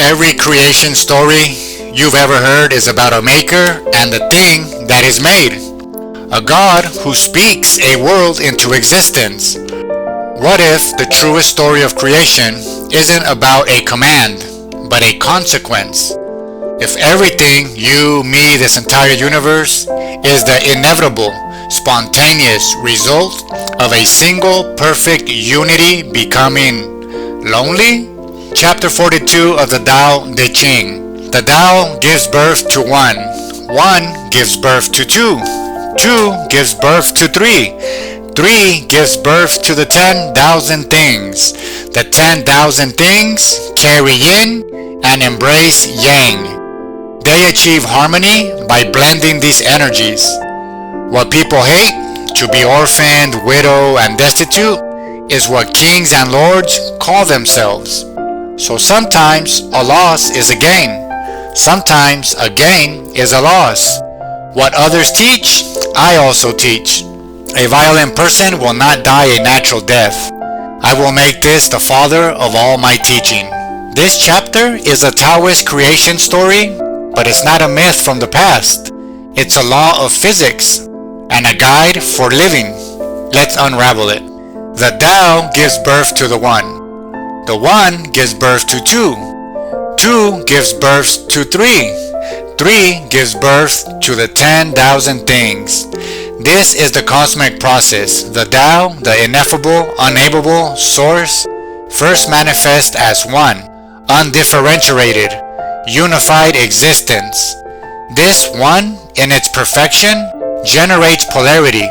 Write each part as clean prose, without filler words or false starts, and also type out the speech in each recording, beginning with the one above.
Every creation story you've ever heard is about a maker and the thing that is made. A God who speaks a world into existence. What if the truest story of creation isn't about a command, but a consequence? If everything, you, me, this entire universe, is the inevitable, spontaneous result of a single perfect unity becoming lonely? Chapter 42 of the Tao Te Ching. The Tao gives birth to one. One gives birth to two. Two gives birth to three. Three gives birth to the 10,000 things. The 10,000 things carry yin and embrace yang. They achieve harmony by blending these energies. What people hate, to be orphaned, widow, and destitute, is what kings and lords call themselves. So sometimes a loss is a gain. Sometimes a gain is a loss. What others teach, I also teach. A violent person will not die a natural death. I will make this the father of all my teaching. This chapter is a Taoist creation story, but it's not a myth from the past. It's a law of physics and a guide for living. Let's unravel it. The Tao gives birth to the One. The One gives birth to two. Two gives birth to three. Three gives birth to the 10,000 things. This is the cosmic process. The Tao, the ineffable, unameable source, first manifests as one, undifferentiated, unified existence. This one, in its perfection, generates polarity.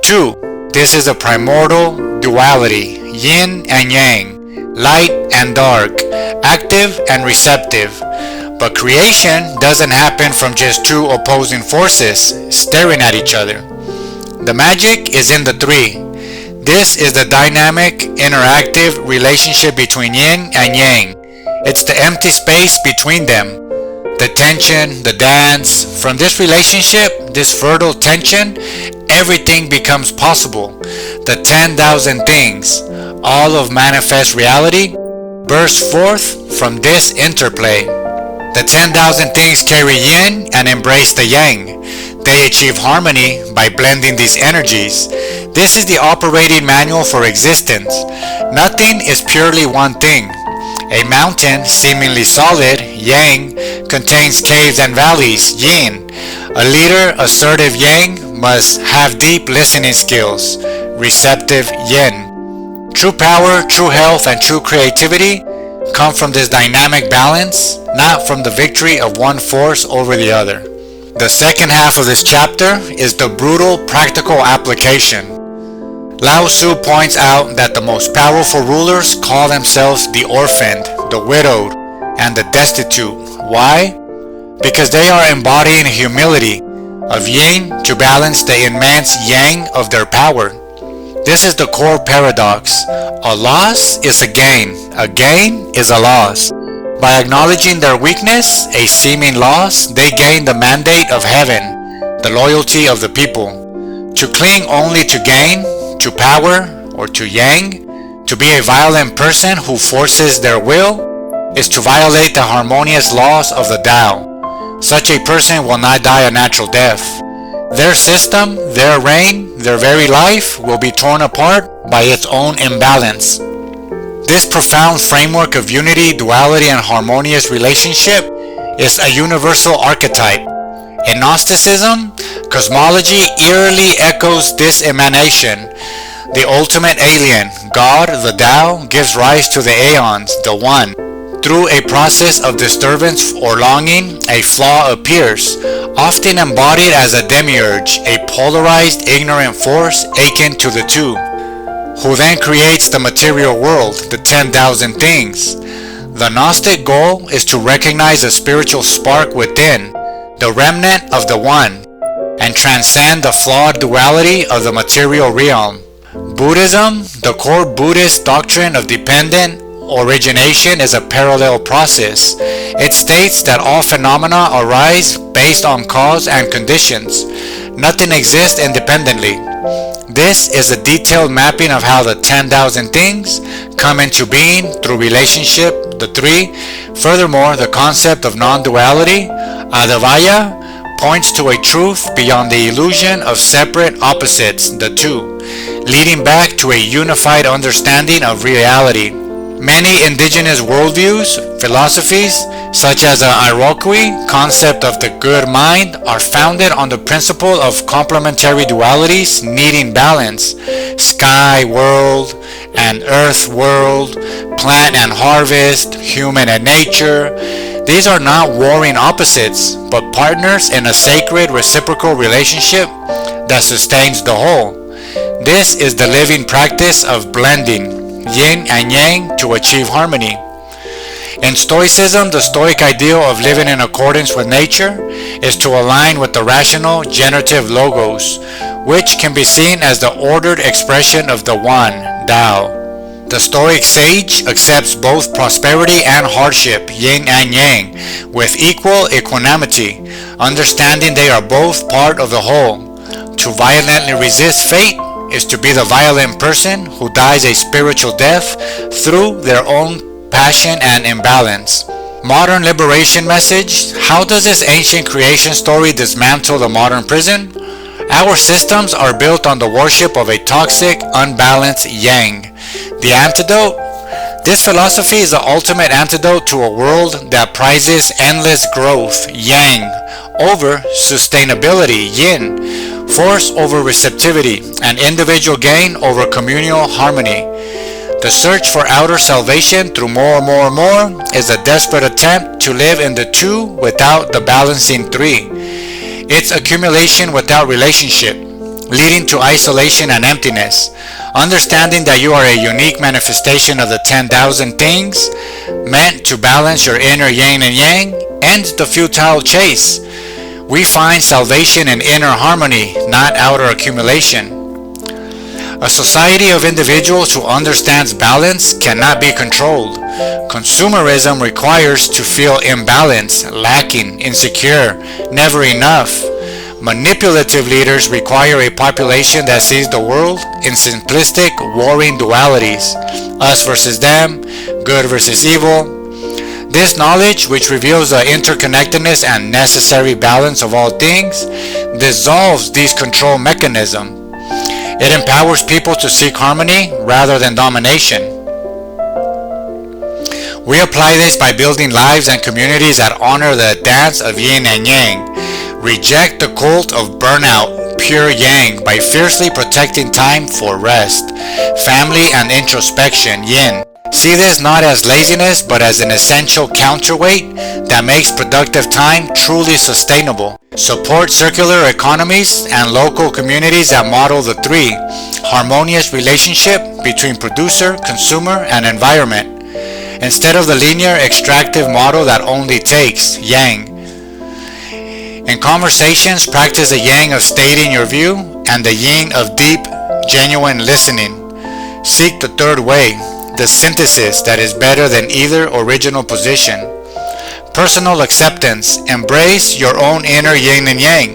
Two, this is a primordial duality, yin and yang, light and dark, active and receptive. But creation doesn't happen from just two opposing forces staring at each other. The magic is in the three. This is the dynamic, interactive relationship between yin and yang. It's the empty space between them. The tension, the dance. From this relationship, this fertile tension, everything becomes possible. The 10,000 things, all of manifest reality, burst forth from this interplay. The 10,000 things carry yin and embrace the yang. They achieve harmony by blending these energies. This is the operating manual for existence. Nothing is purely one thing. A mountain, seemingly solid, yang, contains caves and valleys, yin. A leader, assertive yang, must have deep listening skills, receptive yin. True power, true health, and true creativity come from this dynamic balance, not from the victory of one force over the other. The second half of this chapter is the brutal practical application. Lao Tzu points out that the most powerful rulers call themselves the orphaned, the widowed, and the destitute. Why? Because they are embodying humility of yin to balance the immense yang of their power. This is the core paradox. A loss is a gain is a loss. By acknowledging their weakness, a seeming loss, they gain the mandate of heaven, the loyalty of the people. To cling only to gain, to power, or to yang, to be a violent person who forces their will, is to violate the harmonious laws of the Tao. Such a person will not die a natural death. Their system, their reign, their very life will be torn apart by its own imbalance. This profound framework of unity, duality, and harmonious relationship is a universal archetype. In Gnosticism, cosmology eerily echoes this emanation. The ultimate alien, God, the Tao, gives rise to the aeons, the One. Through a process of disturbance or longing, a flaw appears, often embodied as a demiurge, a polarized, ignorant force akin to the two, who then creates the material world, the 10,000 things. The Gnostic goal is to recognize a spiritual spark within, the remnant of the One, and transcend the flawed duality of the material realm. Buddhism, the core Buddhist doctrine of dependent origination, is a parallel process. It states that all phenomena arise based on cause and conditions. Nothing exists independently. This is a detailed mapping of how the 10,000 things come into being through relationship, the three. Furthermore, the concept of non-duality, advaita, points to a truth beyond the illusion of separate opposites, the two, leading back to a unified understanding of reality. Many indigenous worldviews, philosophies, such as the Iroquois concept of the good mind, are founded on the principle of complementary dualities needing balance: sky world and earth world, plant and harvest, human and nature. These are not warring opposites, but partners in a sacred reciprocal relationship that sustains the whole. This is the living practice of blending yin and yang to achieve harmony. In Stoicism, the Stoic ideal of living in accordance with nature is to align with the rational generative logos, which can be seen as the ordered expression of the One, Tao. The Stoic sage accepts both prosperity and hardship, yin and yang, with equal equanimity, understanding they are both part of the whole. To violently resist fate is to be the violent person who dies a spiritual death through their own passion and imbalance. Modern liberation message: how does this ancient creation story dismantle the modern prison? Our systems are built on the worship of a toxic, unbalanced yang. The antidote? This philosophy is the ultimate antidote to a world that prizes endless growth, yang, over sustainability, yin, force over receptivity, and individual gain over communal harmony. The search for outer salvation through more is a desperate attempt to live in the two without the balancing three. It's accumulation without relationship, leading to isolation and emptiness. Understanding that you are a unique manifestation of the 10,000 things meant to balance your inner yin and yang ends the futile chase. We find salvation in inner harmony, not outer accumulation. A society of individuals who understands balance cannot be controlled. Consumerism requires to feel imbalanced, lacking, insecure, never enough. Manipulative leaders require a population that sees the world in simplistic, warring dualities: us versus them, good versus evil. This knowledge, which reveals the interconnectedness and necessary balance of all things, dissolves these control mechanisms. It empowers people to seek harmony rather than domination. We apply this by building lives and communities that honor the dance of yin and yang, reject the cult of burnout, pure yang, by fiercely protecting time for rest, family, and introspection, yin. See this not as laziness, but as an essential counterweight that makes productive time truly sustainable. Support circular economies and local communities that model the three: harmonious relationship between producer, consumer, and environment, instead of the linear extractive model that only takes, yang. In conversations, practice the yang of stating your view and the yin of deep, genuine listening. Seek the third way, the synthesis that is better than either original position. Personal acceptance. Embrace your own inner yin and yang,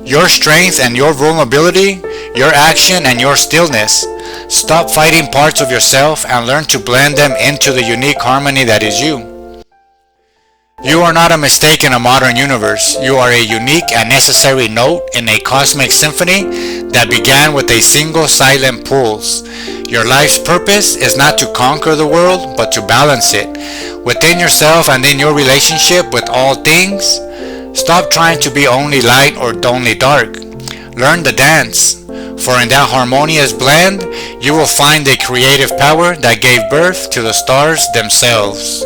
your strength and your vulnerability, your action and your stillness. Stop fighting parts of yourself and learn to blend them into the unique harmony that is you. You are not a mistake in a modern universe. You are a unique and necessary note in a cosmic symphony that began with a single silent pulse. Your life's purpose is not to conquer the world, but to balance it within yourself and in your relationship with all things. Stop trying to be only light or only dark. Learn the dance, for in that harmonious blend, you will find a creative power that gave birth to the stars themselves.